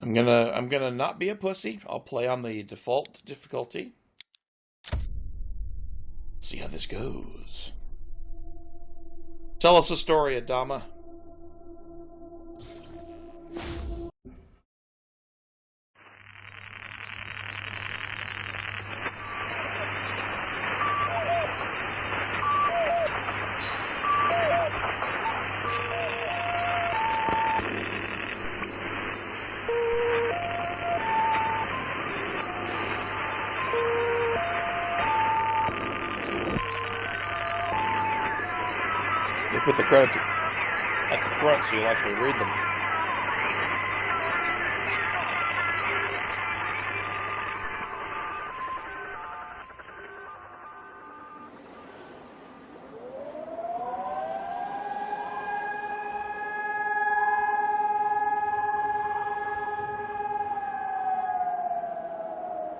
I'm gonna not be a pussy. I'll play on the default difficulty. See how this goes. Tell us a story, Adama. They put the credits at the front so you'll actually read them.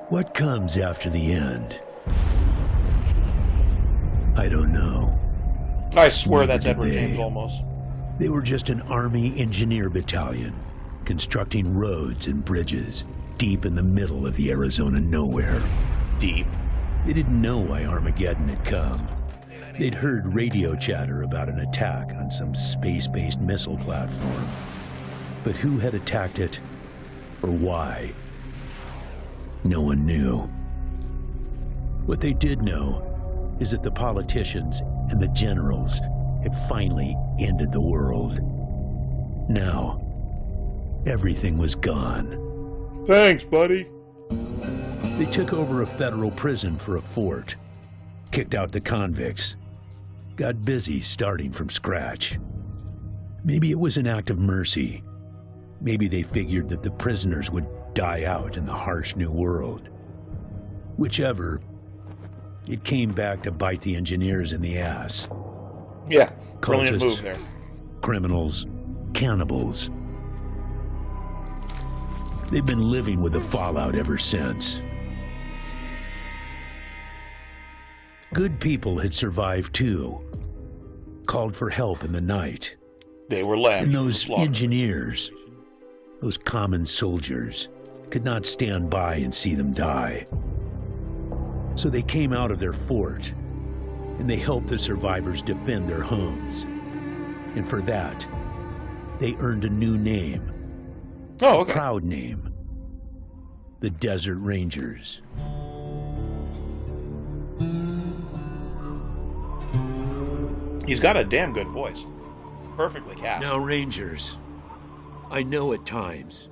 What comes after the end? I don't know. I swear that's Neither did Edward they. James Olmos. They were just an Army engineer battalion, constructing roads and bridges deep in the middle of the Arizona nowhere. Deep. They didn't know why Armageddon had come. They'd heard radio chatter about an attack on some space-based missile platform. But who had attacked it, or why? No one knew. What they did know is that the politicians and the generals had finally ended the world. Now, everything was gone. Thanks, buddy. They took over a federal prison for a fort, kicked out the convicts, got busy starting from scratch. Maybe it was an act of mercy. Maybe they figured that the prisoners would die out in the harsh new world. Whichever, it came back to bite the engineers in the ass. Yeah, brilliant Cultists, move there. criminals, cannibals. They've been living with the fallout ever since. Good people had survived too, called for help in the night. They were lambs. And from the those slaughter. engineers, those common soldiers, could not stand by and see them die. So they came out of their fort, and they helped the survivors defend their homes. And for that, they earned a new name. Oh, okay. A proud name. The Desert Rangers. He's got a damn good voice. Perfectly cast. Now, Rangers, I know at times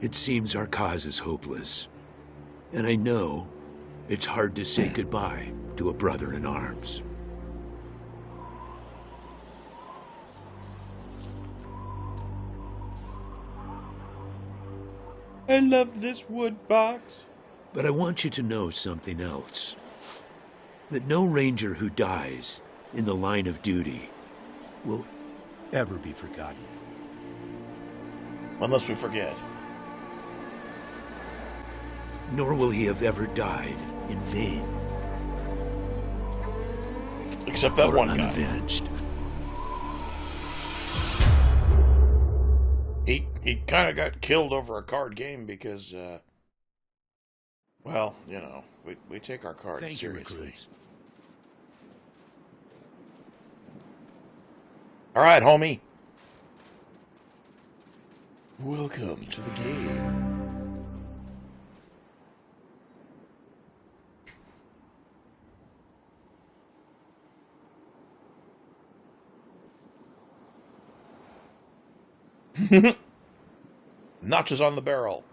it seems our cause is hopeless. And I know it's hard to say goodbye to a brother in arms. I love this wood box. But I want you to know something else. That no ranger who dies in the line of duty will ever be forgotten. Unless we forget. Nor will he have ever died in vain. Except that or one guy. unavenged. He kind of got killed over a card game because, well, you know, we take our cards Thank you, seriously. recruits. All right, homie. Welcome to the game. Notches on the barrel.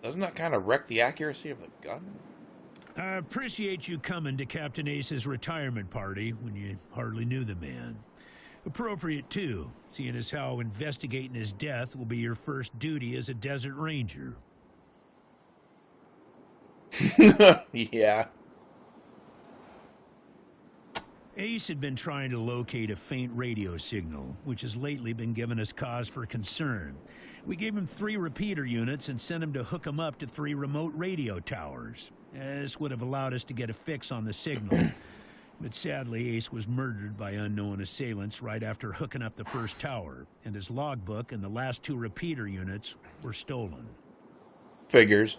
Doesn't that kind of wreck the accuracy of the gun? I appreciate you coming to Captain Ace's retirement party when you hardly knew the man. Appropriate, too, seeing as how investigating his death will be your first duty as a Desert Ranger. Yeah. Ace had been trying to locate a faint radio signal, which has lately been giving us cause for concern. We gave him 3 repeater units and sent him to hook him up to 3 remote radio towers. This would have allowed us to get a fix on the signal. But sadly, Ace was murdered by unknown assailants right after hooking up the first tower, and his logbook and the last 2 repeater units were stolen. Figures.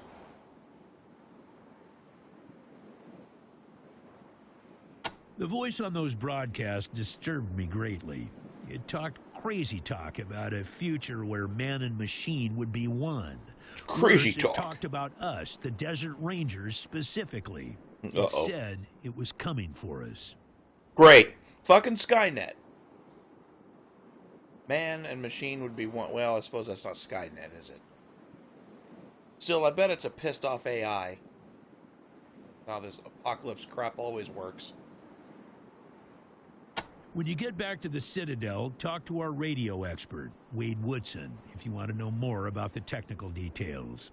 The voice on those broadcasts disturbed me greatly. It talked crazy talk about a future where man and machine would be one. Crazy Worse, talk. It talked about us, the Desert Rangers, specifically. It Uh-oh. said it was coming for us. Great. Fucking Skynet. Man and machine would be one. Well, I suppose that's not Skynet, is it? Still, I bet it's a pissed off AI. How this apocalypse crap always works. When you get back to the Citadel, talk to our radio expert, Wade Woodson, if you want to know more about the technical details.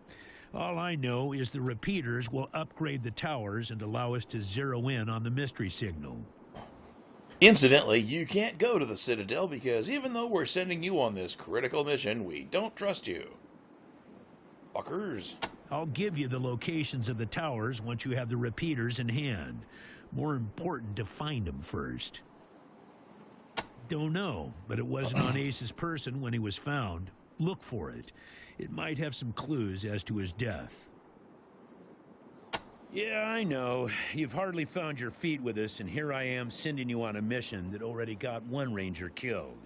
All I know is the repeaters will upgrade the towers and allow us to zero in on the mystery signal. Incidentally, you can't go to the Citadel because even though we're sending you on this critical mission, we don't trust you. Fuckers. I'll give you the locations of the towers once you have the repeaters in hand. More important to find them first. Don't know, but it wasn't on Ace's person when he was found. Look for it. It might have some clues as to his death. Yeah, I know. You've hardly found your feet with us, and here I am sending you on a mission that already got 1 Ranger killed.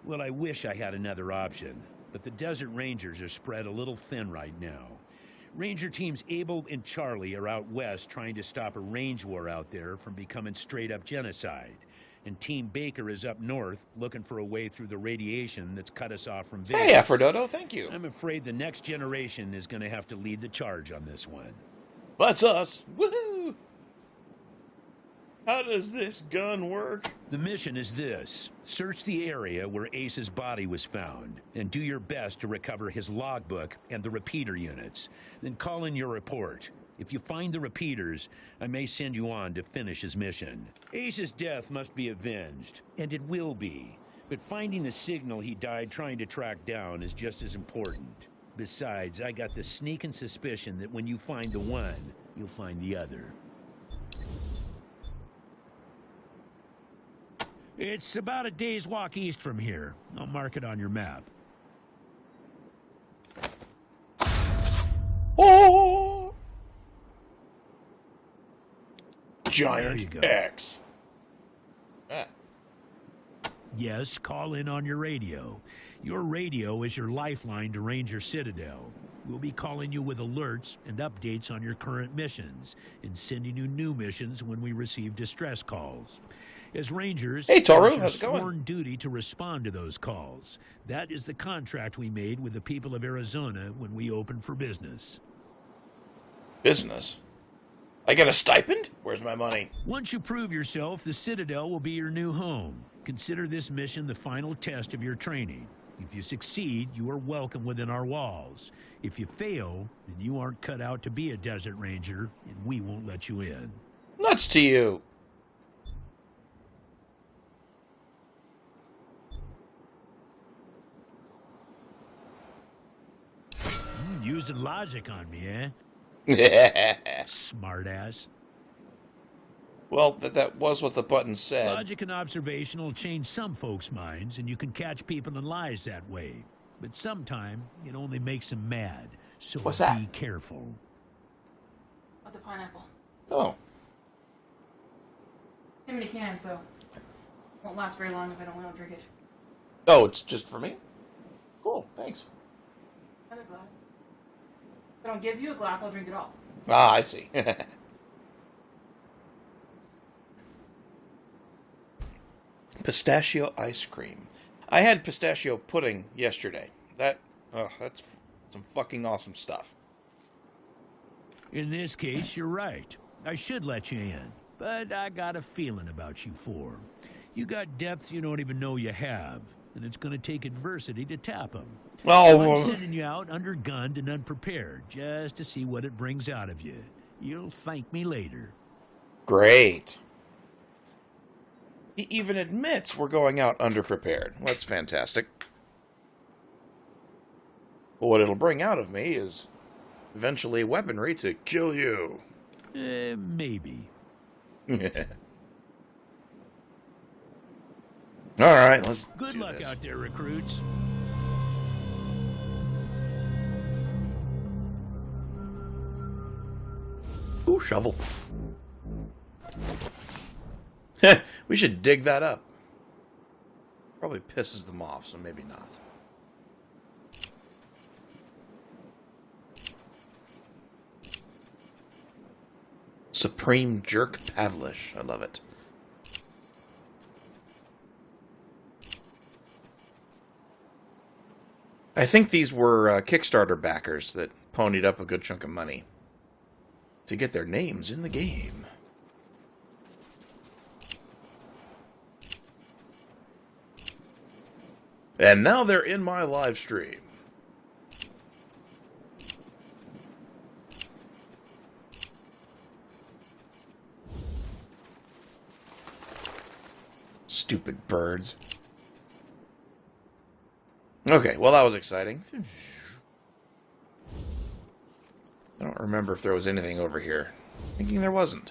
Well, I wish I had another option, but the Desert Rangers are spread a little thin right now. Ranger teams Abel and Charlie are out west trying to stop a range war out there from becoming straight-up genocide. And Team Baker is up north, looking for a way through the radiation that's cut us off from Vegas. Hey, Aphrodito, thank you. I'm afraid the next generation is going to have to lead the charge on this one. That's us. Woohoo! How does this gun work? The mission is this. Search the area where Ace's body was found, and do your best to recover his logbook and the repeater units. Then call in your report. If you find the repeaters, I may send you on to finish his mission. Ace's death must be avenged, and it will be. But finding the signal he died trying to track down is just as important. Besides, I got the sneaking suspicion that when you find the one, you'll find the other. It's about a day's walk east from here. I'll mark it on your map. Oh! There you Giant go. X. Ah. Yes, call in on your radio. Your radio is your lifeline to Ranger Citadel. We'll be calling you with alerts and updates on your current missions, and sending you new missions when we receive distress calls. As Rangers, Hey, Toru, it's your how's it going? sworn duty to respond to those calls. That is the contract we made with the people of Arizona when we opened for business. Business. I get a stipend? Where's my money? Once you prove yourself, the Citadel will be your new home. Consider this mission the final test of your training. If you succeed, you are welcome within our walls. If you fail, then you aren't cut out to be a Desert Ranger, and we won't let you in. Nuts to you. Using logic on me, eh? Smartass. Well, that was what the button said. Logic and observation will change some folks' minds, and you can catch people in lies that way. But sometime, it only makes them mad. So What's be that? careful. With the pineapple. Oh. Too many cans, so won't last very long if I don't drink it. Oh, it's just for me? Cool, thanks. Another glass. If I don't give you a glass, I'll drink it all. Ah, I see. Pistachio ice cream. I had pistachio pudding yesterday. That's some fucking awesome stuff. In this case, you're right. I should let you in, but I got a feeling about you four. You got depths you don't even know you have, and it's going to take adversity to tap them. So I'm sending you out undergunned and unprepared, just to see what it brings out of you. You'll thank me later. Great. He even admits we're going out underprepared. Well, that's fantastic. But what it'll bring out of me is eventually weaponry to kill you. Maybe. All right, let's Good do luck this. out there, recruits. Ooh, shovel. We should dig that up. Probably pisses them off, so maybe not. Supreme Jerk Pavlish. I love it. I think these were Kickstarter backers that ponied up a good chunk of money to get their names in the game. And now they're in my live stream. Stupid birds. Okay, well that was exciting. I don't remember if there was anything over here. Thinking there wasn't.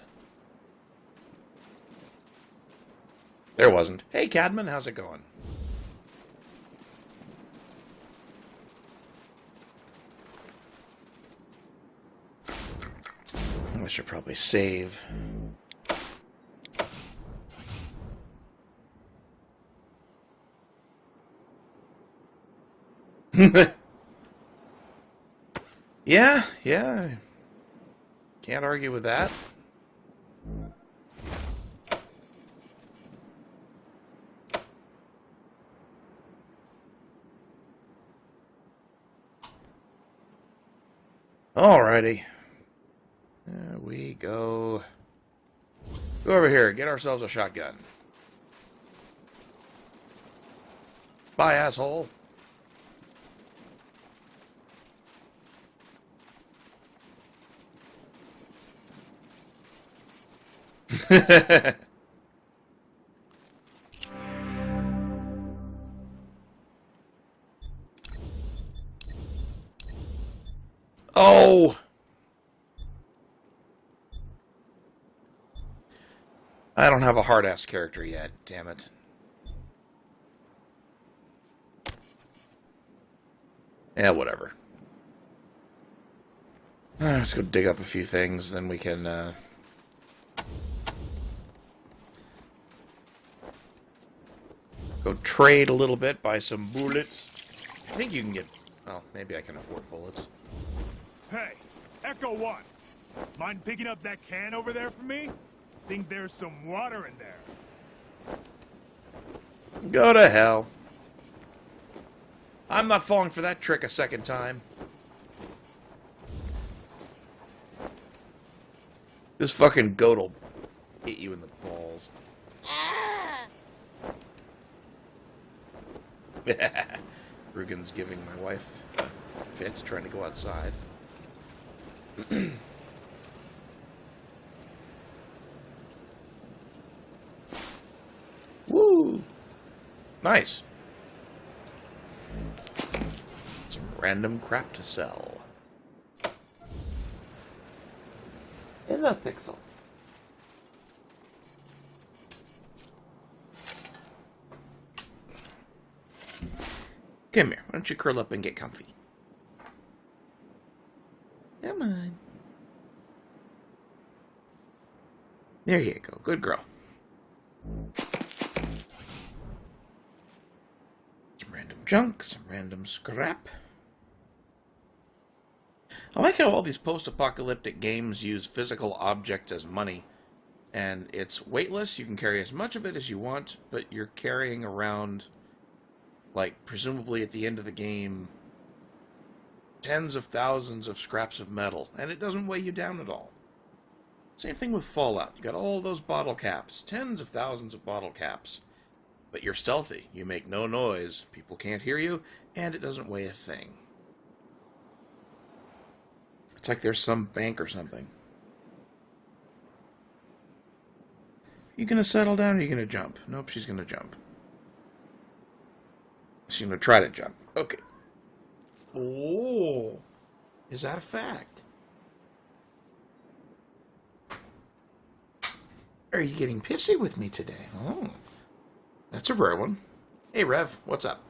There wasn't. Hey Cadman, how's it going? I should probably save. Yeah. Can't argue with that. Alrighty. There we go. Go over here, get ourselves a shotgun. Bye, asshole. Oh! I don't have a hard-ass character yet, damn it. Yeah, whatever. Let's go dig up a few things, then we can, go trade a little bit, buy some bullets. I think you can get... Oh, maybe I can afford bullets. Hey, Echo 1. Mind picking up that can over there for me? Think there's some water in there. Go to hell. I'm not falling for that trick a second time. This fucking goat'll hit you in the balls. Rugen's giving my wife fits trying to go outside. Woo! Nice. Some random crap to sell. Hello, Pixel. Come here. Why don't you curl up and get comfy? Come on. There you go. Good girl. Some random junk, some random scrap. I like how all these post-apocalyptic games use physical objects as money. And it's weightless, you can carry as much of it as you want, but you're carrying around, like, presumably at the end of the game, tens of thousands of scraps of metal, and it doesn't weigh you down at all. Same thing with Fallout. You got all those bottle caps, tens of thousands of bottle caps. But you're stealthy, you make no noise, people can't hear you, and it doesn't weigh a thing. It's like there's some bank or something. You gonna settle down or are you gonna jump? Nope, she's gonna jump. She's gonna try to jump. Okay. Oh, is that a fact? Are you getting pissy with me today? Oh, That's a rare one. Hey, Rev, what's up?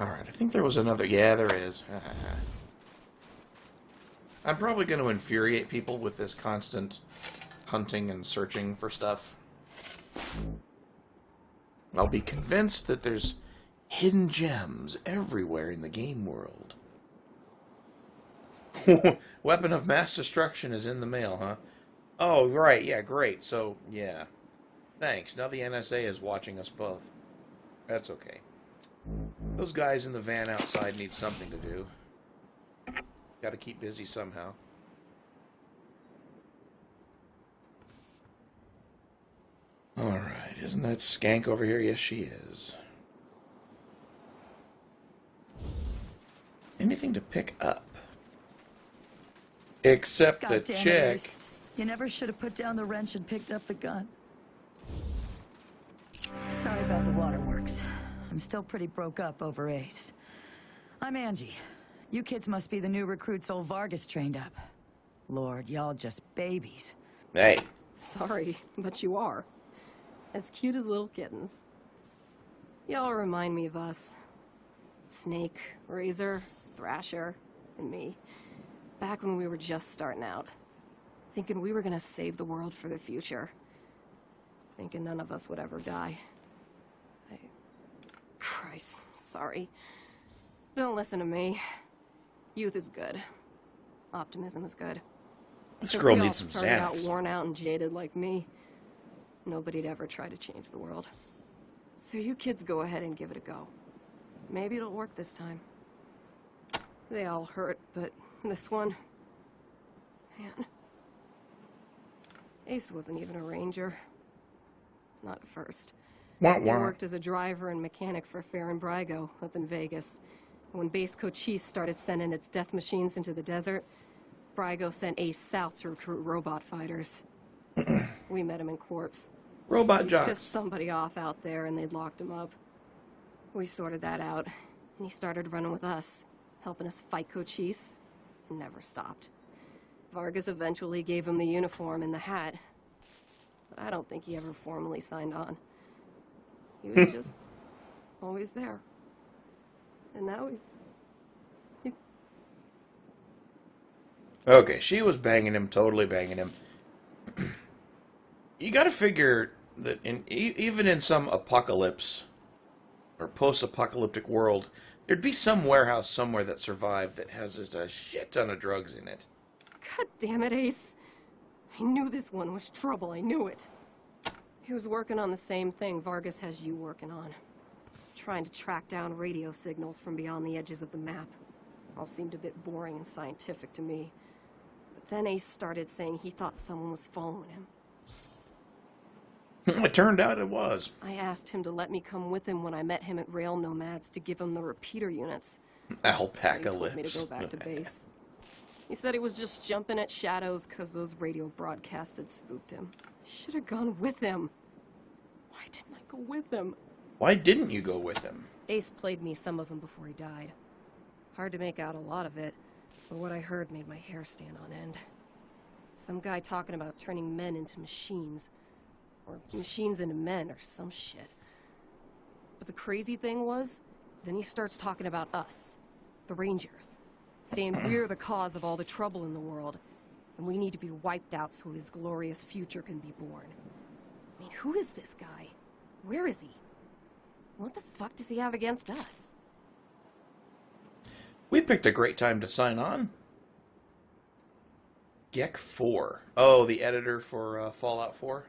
Alright, I think there was another... Yeah, there is. I'm probably going to infuriate people with this constant hunting and searching for stuff. I'll be convinced that there's hidden gems everywhere in the game world. Weapon of mass destruction is in the mail, huh? Oh, right, yeah, great. So, yeah. Thanks. Now the NSA is watching us both. That's okay. Those guys in the van outside need something to do. Gotta keep busy somehow. Alright, isn't that skank over here? Yes, she is. Anything to pick up? Except the Goddamn chick. Ace. You never should have put down the wrench and picked up the gun. Sorry about the waterworks. I'm still pretty broke up over Ace. I'm Angie. You kids must be the new recruits old Vargas trained up. Lord, y'all just babies. Hey. Sorry, but you are. As cute as little kittens. Y'all remind me of us. Snake, Razor, Thrasher, and me. Back when we were just starting out. Thinking we were gonna save the world for the future. Thinking none of us would ever die. Christ, sorry. Don't listen to me. Youth is good. Optimism is good. This If girl we all needs some started out Xanax. worn out and jaded like me, nobody'd ever try to change the world. So you kids go ahead and give it a go. Maybe it'll work this time. They all hurt, but this one... Man. Ace wasn't even a ranger. Not at first. Wah, He wah. worked as a driver and mechanic for Farron Brygo up in Vegas. When Base Cochise started sending its death machines into the desert, Brygo sent Ace south to recruit robot fighters. We met him in Quartz. Robot He jocks. pissed somebody off out there and they'd locked him up. We sorted that out, and he started running with us, helping us fight Cochise, and never stopped. Vargas eventually gave him the uniform and the hat, but I don't think he ever formally signed on. He was just always there. And now he's... Okay, she was banging him, totally banging him. You gotta figure that even in some apocalypse or post-apocalyptic world, there'd be some warehouse somewhere that survived that has just a shit ton of drugs in it. God damn it, Ace. I knew this one was trouble, I knew it. He was working on the same thing Vargas has you working on. Trying to track down radio signals from beyond the edges of the map. All seemed a bit boring and scientific to me. But then Ace started saying he thought someone was following him. It turned out it was. I asked him to let me come with him when I met him at Rail Nomads to give him the repeater units. Alpaca He told me lips. to go back to base. He said he was just jumping at shadows because those radio broadcasts had spooked him. I should have gone with him. Why didn't I go with him? Why didn't you go with him? Ace played me some of them before he died. Hard to make out a lot of it, but what I heard made my hair stand on end. Some guy talking about turning men into machines. Or machines into men, or some shit. But the crazy thing was, then he starts talking about us, the Rangers. Saying we're the cause of all the trouble in the world, and we need to be wiped out so his glorious future can be born. I mean, who is this guy? Where is he? What the fuck does he have against us? We picked a great time to sign on. Gek 4. Oh, the editor for Fallout 4?